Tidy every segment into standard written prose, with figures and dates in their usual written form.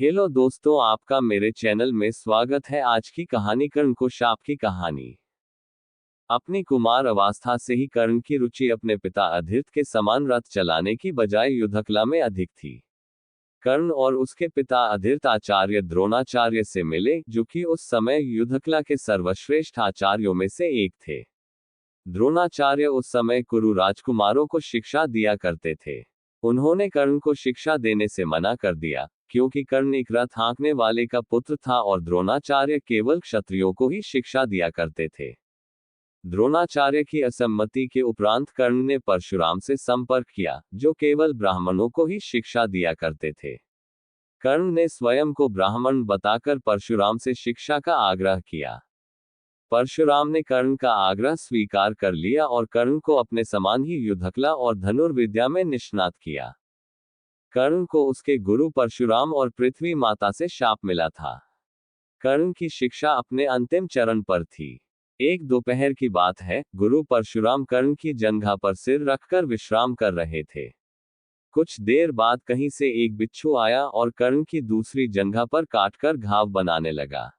Hello दोस्तों, आपका मेरे चैनल में स्वागत है। आज की कहानी कर्ण को शाप की कहानी। अपनी कुमार अवस्था से ही कर्ण की रुचि अपने पिता अधीर्त के समान रथ चलाने की बजाय युद्धकला में अधिक थी। कर्ण और उसके पिता अधीर्त आचार्य द्रोणाचार्य से मिले, जो कि उस समय युद्धकला के सर्वश्रेष्ठ आचार्यों में से एक थे। द्रोणाचार्य उस समय कुरु राजकुमारों को शिक्षा दिया करते थे। उन्होंने कर्ण को शिक्षा देने से मना कर दिया, क्योंकि कर्ण एक रथ हाँकने वाले का पुत्र था और द्रोणाचार्य केवल क्षत्रियों को ही शिक्षा दिया करते थे। द्रोणाचार्य की असम्मति के उपरांत कर्ण ने परशुराम से संपर्क किया, जो केवल ब्राह्मणों को ही शिक्षा दिया करते थे। कर्ण ने स्वयं को ब्राह्मण बताकर परशुराम से शिक्षा का आग्रह किया। परशुराम ने कर्ण का आग्रह स्वीकार कर लिया और कर्ण को अपने समान ही युद्धकला और धनुर्विद्या में निष्णात किया। कर्ण को उसके गुरु परशुराम और पृथ्वी माता से शाप मिला था। कर्ण की शिक्षा अपने अंतिम चरण पर थी। एक दोपहर की बात है, गुरु परशुराम कर्ण की जंघा पर सिर रखकर विश्राम कर रहे थे। कुछ देर बाद कहीं से एक बिच्छू आया और कर्ण की दूसरी जंघा पर काटकर घाव बनाने लगा।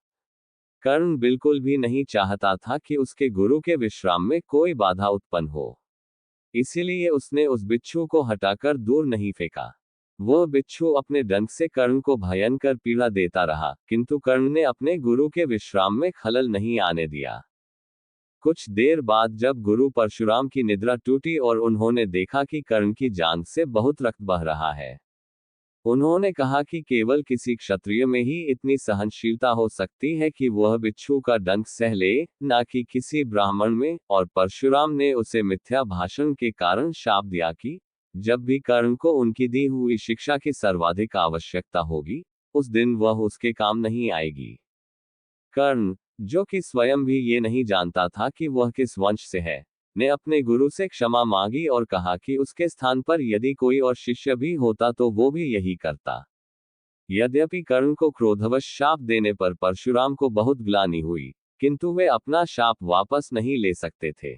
कर्ण बिल्कुल भी नहीं चाहता था कि उसके गुरु के विश्राम में कोई बाधा उत्पन्न हो। इसीलिए उसने उस बिच्छू को हटाकर दूर नहीं फेंका। वह बिच्छू अपने डंक से कर्ण को भयंकर पीड़ा देता रहा, किंतु कर्ण ने अपने गुरु के विश्राम में खलल नहीं आने दिया। कुछ देर बाद जब गुरु परशुराम की निद्रा टूटी और उन्होंने देखा कि कर्ण की जांघ से बहुत रक्त बह रहा है, उन्होंने कहा कि केवल किसी क्षत्रिय में ही इतनी सहनशीलता हो सकती है कि वह बिच्छू का डंक सह ले, ना कि किसी ब्राह्मण में। और परशुराम ने उसे मिथ्या भाषण के कारण शाप दिया कि जब भी कर्ण को उनकी दी हुई शिक्षा की सर्वाधिक आवश्यकता होगी, उस दिन वह उसके काम नहीं आएगी। कर्ण, जो कि स्वयं भी ये नहीं जानता था कि वह किस वंश से है, ने अपने गुरु से क्षमा मांगी और कहा कि उसके स्थान पर यदि कोई और शिष्य भी होता तो वो भी यही करता। यद्यपि कर्ण को क्रोधवश शाप देने पर परशुराम को बहुत ग्लानि हुई, किंतु वे अपना शाप वापस नहीं ले सकते थे।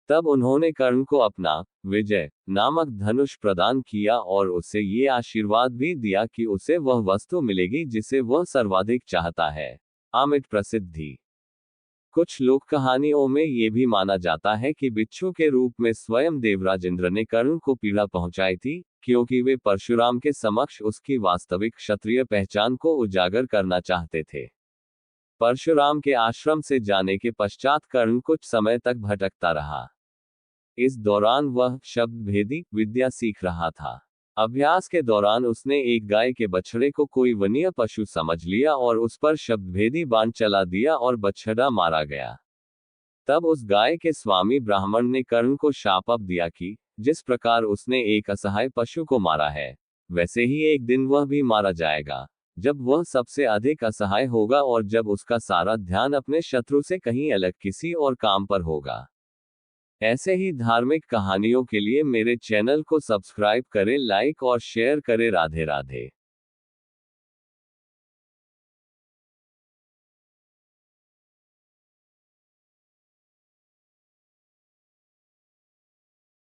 तब उन्होंने कर्ण को अपना विजय नामक धनुष प्रदान किया और उसे ये आशीर्वाद भी दिया कि उसे वह वस्तु मिलेगी जिसे वह सर्वाधिक चाहता है, अमिट प्रसिद्धि। कुछ लोक कहानियों में ये भी माना जाता है कि बिच्छू के रूप में स्वयं देवराज इंद्र ने कर्ण को पीड़ा पहुंचाई थी, क्योंकि वे परशुराम के समक्ष उसकी वास्तविक क्षत्रिय पहचान को उजागर करना चाहते थे। परशुराम के आश्रम से जाने के पश्चात कर्ण कुछ समय तक भटकता रहा। इस दौरान वह शब्द भेदी विद्या सीख रहा था। अभ्यास के दौरान उसने एक गाय के बछड़े को कोई वन्य पशु समझ लिया और उस पर शब्दभेदी बाण चला दिया और बछड़ा मारा गया। तब उस गाय के स्वामी ब्राह्मण ने कर्ण को शाप दिया कि जिस प्रकार उसने एक असहाय पशु को मारा है, वैसे ही एक दिन वह भी मारा जाएगा, जब वह सबसे अधिक असहाय होगा और जब उसका सारा ध्यान अपने शत्रु से कहीं अलग किसी और काम पर होगा। ऐसे ही धार्मिक कहानियों के लिए मेरे चैनल को सब्सक्राइब करें, लाइक और शेयर करें। राधे राधे।